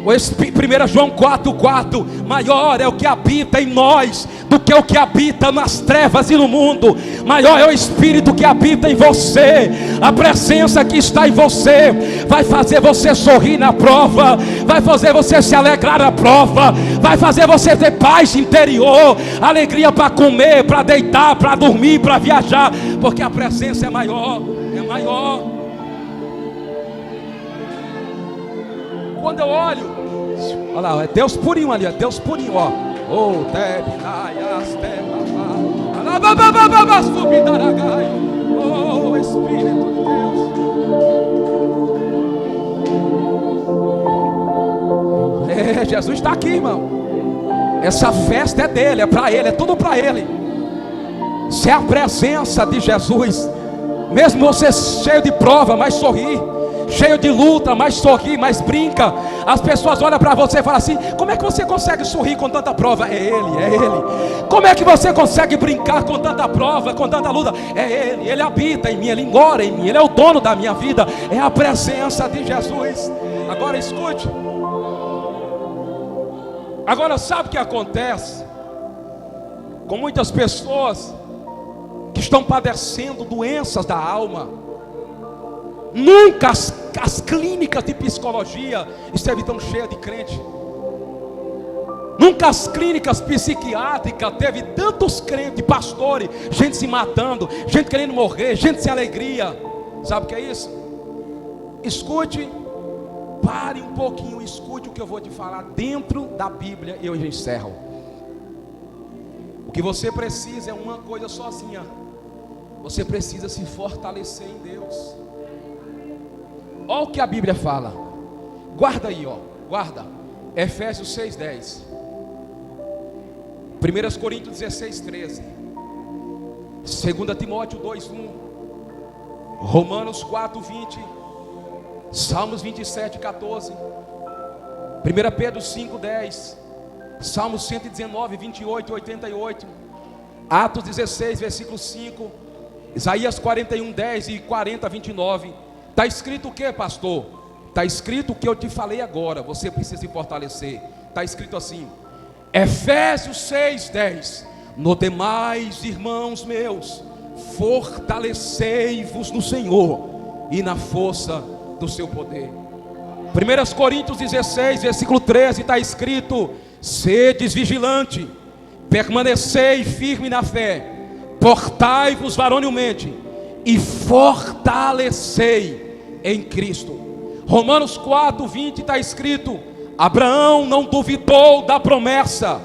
1 João 4:4: maior é o que habita em nós do que o que habita nas trevas e no mundo. Maior é o Espírito que habita em você. A presença que está em você vai fazer você sorrir na prova, vai fazer você se alegrar na prova, vai fazer você ter paz interior, alegria para comer, para deitar, para dormir, para viajar, porque a presença é maior, é maior. Quando eu olho, olha lá, é Deus purinho ali, é Deus purinho, ó. Oh, oh, Espírito de Deus. Jesus está aqui, irmão. Essa festa é dele, é para ele, é tudo para ele. Se é a presença de Jesus, mesmo você cheio de prova, mas sorrir. cheio de luta, mas sorri, mas brinca. As pessoas olham para você e falam assim: como é que você consegue sorrir com tanta prova? É Ele, é Ele. Como é que você consegue brincar com tanta prova, com tanta luta? É Ele, Ele habita em mim, Ele mora em mim, Ele é o dono da minha vida. É a presença de Jesus. Agora escute. Agora sabe o que acontece com muitas pessoas que estão padecendo doenças da alma? Nunca as clínicas de psicologia esteve tão cheias de crente. Nunca as clínicas psiquiátricas teve tantos crentes, pastores, gente se matando, gente querendo morrer, gente sem alegria. Sabe o que é isso? Escute, pare um pouquinho, escute o que eu vou te falar dentro da Bíblia e eu já encerro. O que você precisa é uma coisa sozinha. Você precisa se fortalecer em Deus. Olha o que a Bíblia fala. Guarda aí, ó. Guarda. Efésios 6:10. 1 Coríntios 16:13. 2 Timóteo 2:1. Romanos 4:20. Salmos 27:14. 1 Pedro 5:10. Salmos 119, 28 e 88. Atos 16, versículo 5. Isaías 41:10 e 40, 29. Está escrito o que, pastor? Está escrito o que eu te falei agora. Você precisa se fortalecer. Está escrito assim: Efésios 6:10. No demais, irmãos meus, fortalecei-vos no Senhor e na força do seu poder. 1 Coríntios 16, versículo 13, está escrito: sedes vigilante, permanecei firme na fé, portai-vos varonilmente e fortalecei em Cristo. Romanos 4:20 está escrito: Abraão não duvidou da promessa,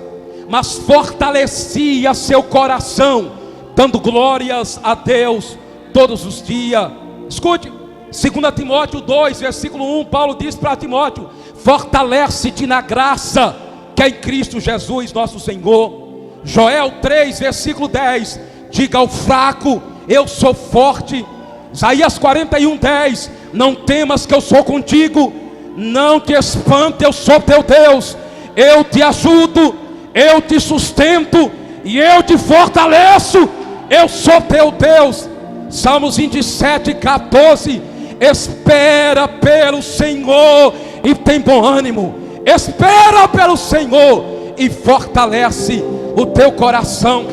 mas fortalecia seu coração, dando glórias a Deus todos os dias. Escute, 2 Timóteo 2, versículo 1, Paulo diz para Timóteo: fortalece-te na graça que é em Cristo Jesus nosso Senhor. Joel 3, versículo 10, diga ao fraco: eu sou forte. Isaías 41:10, não temas que eu sou contigo, não te espante, eu sou teu Deus, eu te ajudo, eu te sustento e eu te fortaleço, eu sou teu Deus. Salmos 27:14, espera pelo Senhor e tem bom ânimo. Espera pelo Senhor e fortalece o teu coração.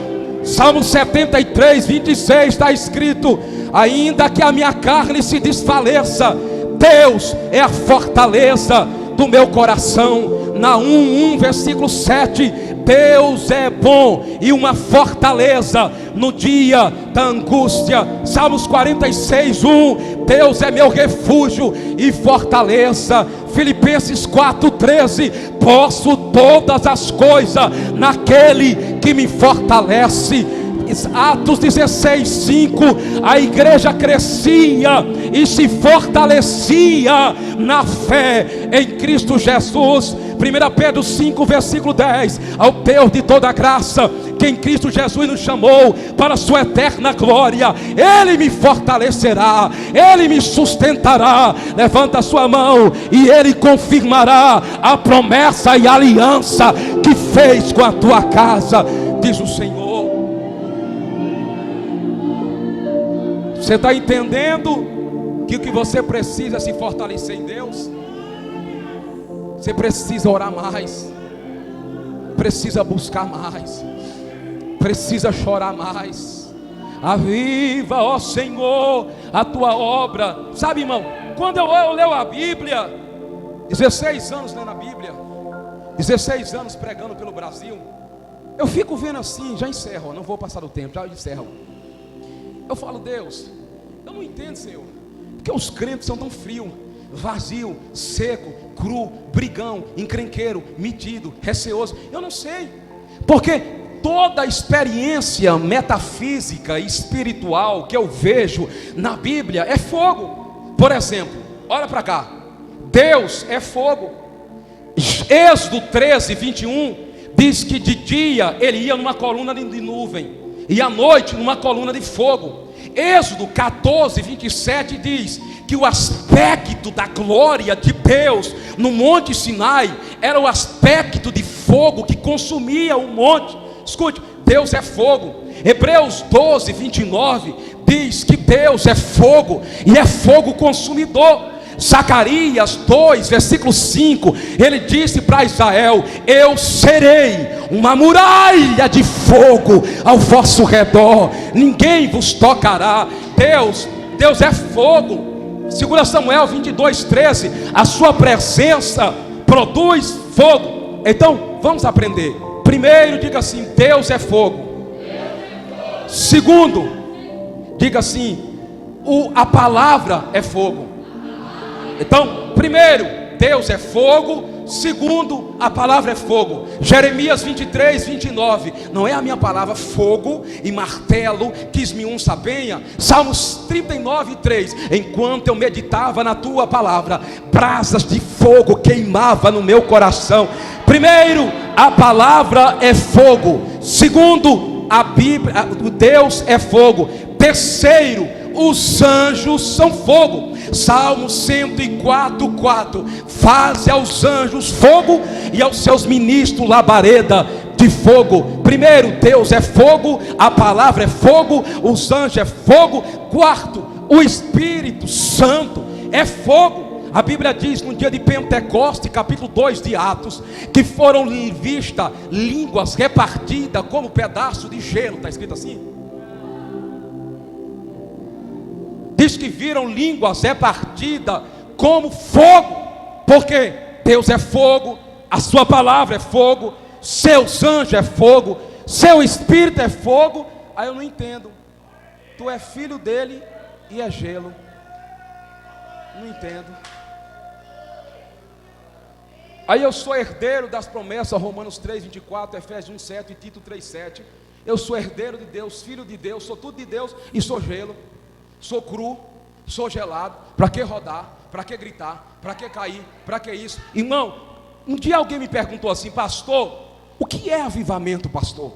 Salmos 73:26 está escrito: ainda que a minha carne se desfaleça, Deus é a fortaleza do meu coração. Naum 1, versículo 7, Deus é bom e uma fortaleza no dia da angústia. Salmos 46:1, Deus é meu refúgio e fortaleza. Filipenses 4:13, posso todas as coisas naquele que me fortalece. Atos 16:5, a igreja crescia e se fortalecia na fé em Cristo Jesus. 1 Pedro 5, versículo 10, ao Deus de toda graça, que em Cristo Jesus nos chamou para a sua eterna glória, Ele me fortalecerá, Ele me sustentará. Levanta a sua mão e Ele confirmará a promessa e a aliança que fez com a tua casa, diz o Senhor. Você está entendendo que o que você precisa é se fortalecer em Deus? Você precisa orar mais, precisa buscar mais, precisa chorar mais. Aviva, ó Senhor, a tua obra. Sabe, irmão, quando eu leio a Bíblia, 16 anos lendo a Bíblia, 16 anos pregando pelo Brasil, eu fico vendo assim, já encerro, não vou passar o tempo, já encerro. Eu falo: Deus, eu não entendo, Senhor, porque os crentes são tão frios, vazio, seco, cru, brigão, encrenqueiro, metido, receoso. Eu não sei, porque toda a experiência metafísica e espiritual que eu vejo na Bíblia é fogo. Por exemplo, olha para cá, Deus é fogo. Êxodo 13:21 diz que de dia ele ia numa coluna de nuvem, e à noite numa coluna de fogo. Êxodo 14, 27 diz que o aspecto da glória de Deus no Monte Sinai era o aspecto de fogo que consumia o monte. Escute, Deus é fogo. Hebreus 12, 29 diz que Deus é fogo e é fogo consumidor. Zacarias 2, versículo 5, ele disse para Israel: eu serei uma muralha de fogo ao vosso redor, ninguém vos tocará. Deus é fogo. 2 Samuel 22, 13, a sua presença produz fogo. Então, vamos aprender. Primeiro, diga assim: Deus é fogo. Segundo, diga assim: a palavra é fogo. Então, primeiro, Deus é fogo. Segundo, a palavra é fogo. Jeremias 23, 29. Não é a minha palavra fogo e martelo que esmiuça a penha. Salmos 39, 3. Enquanto eu meditava na tua palavra, brasas de fogo queimava no meu coração. Primeiro, a palavra é fogo. Segundo, a Bíblia, o Deus é fogo. Terceiro, os anjos são fogo. Salmo 104, 4. Faze aos anjos fogo e aos seus ministros labareda de fogo. Primeiro, Deus é fogo, a palavra é fogo, os anjos é fogo. Quarto, o Espírito Santo é fogo. A Bíblia diz no dia de Pentecoste, capítulo 2 de Atos, que foram vistas línguas repartidas como pedaço de gelo. Está escrito assim? Diz que viram línguas repartidas como fogo. Porque Deus é fogo, a sua palavra é fogo, seus anjos é fogo, seu Espírito é fogo. Aí eu não entendo. Tu é filho dele e é gelo. Não entendo. Aí eu sou herdeiro das promessas, Romanos 3, 24, Efésios 1, 7 e Tito 3, 7. Eu sou herdeiro de Deus, filho de Deus, sou tudo de Deus e sou gelo. Sou cru, sou gelado. Para que rodar? Para que gritar? Para que cair? Para que isso? Irmão, um dia alguém me perguntou assim: pastor, o que é avivamento, pastor?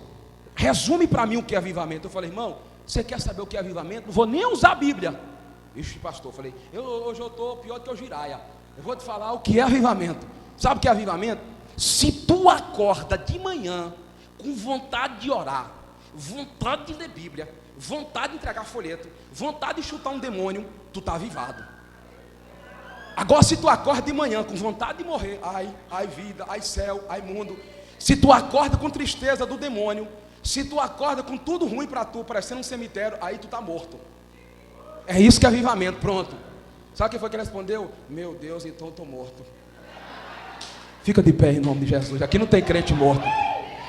Resume para mim o que é avivamento. Eu falei: irmão, você quer saber o que é avivamento? Não vou nem usar a Bíblia. Ixi, pastor, eu falei: hoje eu estou pior do que o Jiraya. Eu vou te falar o que é avivamento. Sabe o que é avivamento? Se tu acorda de manhã com vontade de orar, vontade de ler Bíblia, vontade de entregar folheto, vontade de chutar um demônio, tu está avivado. Agora, se tu acorda de manhã com vontade de morrer, ai vida, ai céu, ai mundo. Se tu acorda com tristeza do demônio, se tu acorda com tudo ruim para tu, parecendo um cemitério, aí tu está morto. É isso que é avivamento, pronto. Sabe quem foi que respondeu? Meu Deus, então eu estou morto. Fica de pé em nome de Jesus. Aqui não tem crente morto.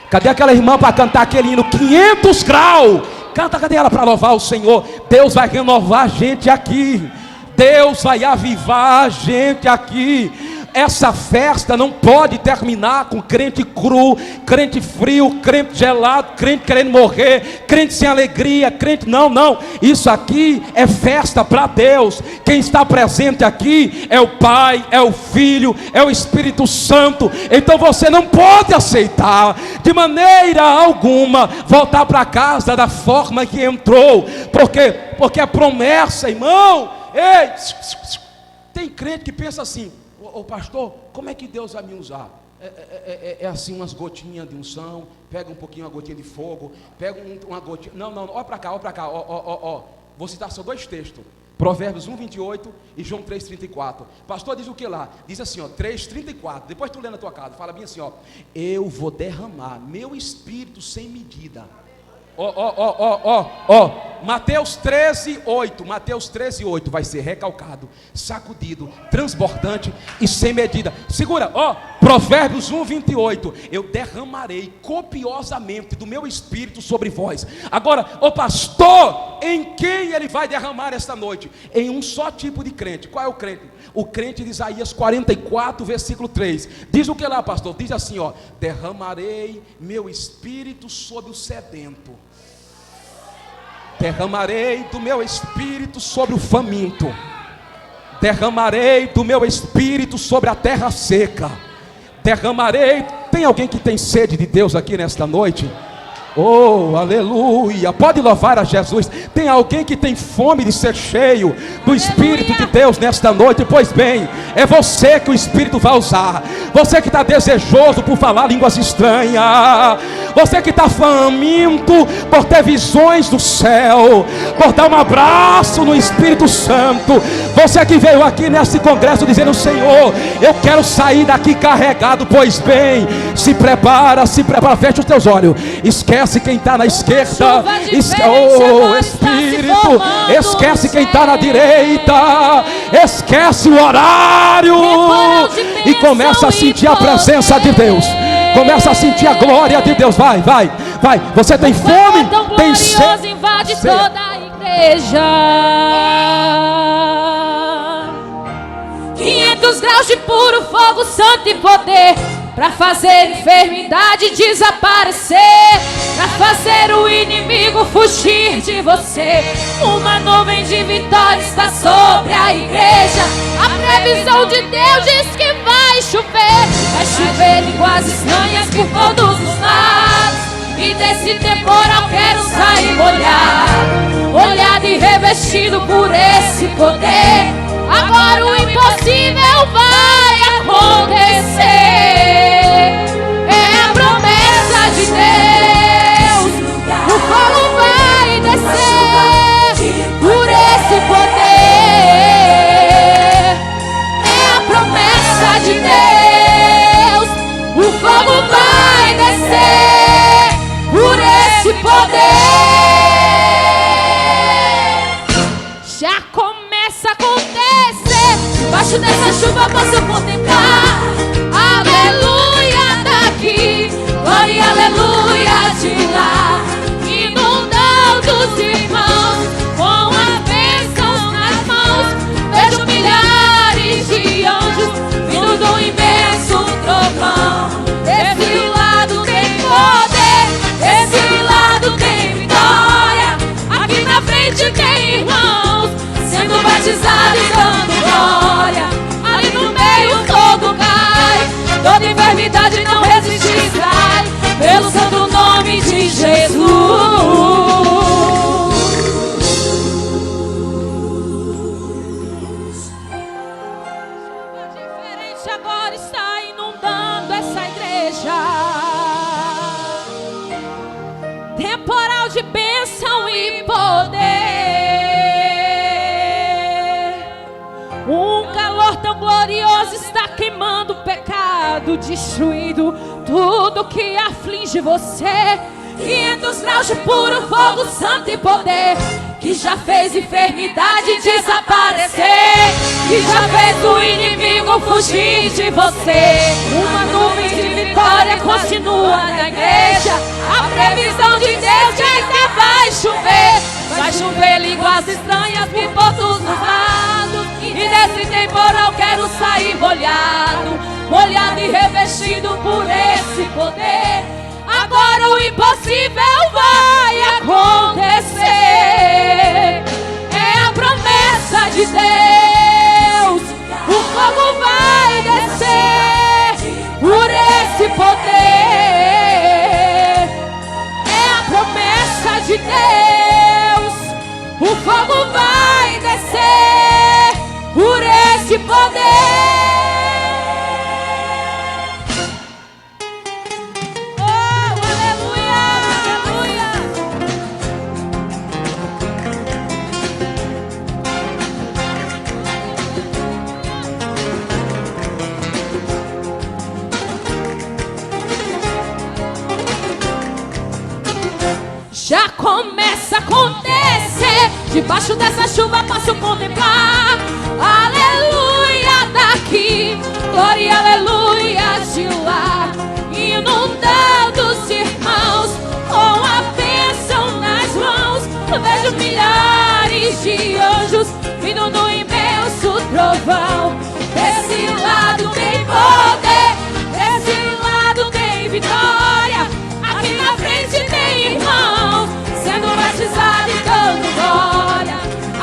Cadê aquela irmã para cantar aquele hino 500 graus? Canta, cadê ela para louvar o Senhor? Deus vai renovar a gente aqui. Deus vai avivar a gente aqui. Essa festa não pode terminar com crente cru, crente frio, crente gelado, crente querendo morrer, crente sem alegria, crente não. Isso aqui é festa para Deus. Quem está presente aqui é o Pai, é o Filho, é o Espírito Santo. Então você não pode aceitar de maneira alguma voltar para casa da forma que entrou. Porque a promessa, irmão, ei, tem crente que pensa assim: ô pastor, como é que Deus vai me usar? É assim, umas gotinhas de unção, pega um pouquinho, uma gotinha de fogo, pega uma gotinha. Não, olha para cá, ó. Vou citar só dois textos: Provérbios 1, 28 e João 3, 34. Pastor diz o que lá? Diz assim, ó, 3, 34. Depois tu lê na tua casa, fala bem assim, ó: eu vou derramar meu espírito sem medida. Mateus 13, 8. Mateus 13, 8 vai ser recalcado, sacudido, transbordante e sem medida. Segura, Provérbios 1, 28. Eu derramarei copiosamente do meu espírito sobre vós. Agora, pastor, em quem ele vai derramar esta noite? Em um só tipo de crente. Qual é o crente? O crente de Isaías 44, versículo 3. Diz o que lá, pastor? Diz assim, ó: derramarei meu espírito sobre o sedento, derramarei do meu espírito sobre o faminto, derramarei do meu espírito sobre a terra seca, derramarei. Tem alguém que tem sede de Deus aqui nesta noite? Oh, aleluia. Pode louvar a Jesus. Tem alguém que tem fome de ser cheio do Espírito de Deus nesta noite? Pois bem, é você que o Espírito vai usar. Você que está desejoso por falar línguas estranhas, você que está faminto por ter visões do céu, por dar um abraço no Espírito Santo, você que veio aqui nesse congresso dizendo: Senhor, eu quero sair daqui carregado. Pois bem, se prepara, fecha os teus olhos. Esquece quem está na esquerda, oh Espírito, esquece quem está na direita, esquece o horário e começa a sentir a presença de Deus. Começa a sentir a glória de Deus. Vai. Você tem fome? Tem sede? Invade toda a igreja. 500 graus de puro fogo, santo e poder, para fazer enfermidade desaparecer, para fazer o inimigo fugir de você. Uma nuvem de vitória está sobre a igreja. A previsão de Deus diz que vai chover línguas estranhas por todos os lados. E desse temporal quero sair molhado e revestido por esse poder. Agora o impossível vai acontecer. É a promessa de Deus. O fogo vai descer por esse poder. É a promessa de Deus. O fogo vai descer por esse poder. Já começa a acontecer. Debaixo dessa chuva posso contemplar. Aleluia daqui, glória e aleluia de lá. Inundando os irmãos com a bênção nas mãos. Vejo milhares de anjos vindo do imenso trovão. Desse lado tem poder, desse lado tem vitória. Aqui na frente tem irmãos sendo batizados e dando glória. Ali no meio todo cai, toda enfermidade não resiste, sai pelo santo nome de Jesus. Chuva diferente agora está inundando essa igreja. Temporal de bênção e poder. Um calor tão glorioso está queimando o pecado, destruindo tudo que aflige você. 500 graus de puro fogo, santo e poder, que já fez enfermidade desaparecer, que já fez o inimigo fugir de você. Uma nuvem de vitória continua na igreja. A previsão de Deus diz que vai chover línguas estranhas por todos os lados. E nesse temporal quero sair molhado e revestido por esse poder. Agora o impossível vai acontecer. É a promessa de Deus. O fogo vai descer por esse poder. É a promessa de Deus. O fogo vai descer por esse poder. Já começa a acontecer. Debaixo dessa chuva posso contemplar. Aleluia daqui, glória e aleluia de lá. Inundando os irmãos com a bênção nas mãos. Vejo milhares de anjos vindo do imenso trovão. Desse lado tem poder, desse lado tem vitória. Aqui na frente tem irmãos sendo batizados e dando glória.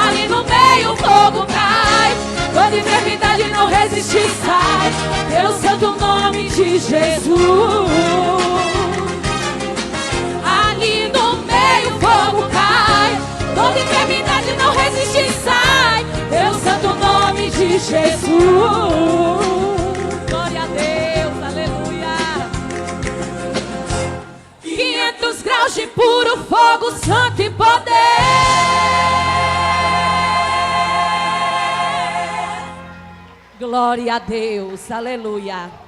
Ali no meio o fogo cai, toda enfermidade não resiste, sai pelo santo nome de Jesus. Ali de Jesus. Glória a Deus, aleluia. 500 graus de puro fogo, santo e poder. Glória a Deus, aleluia.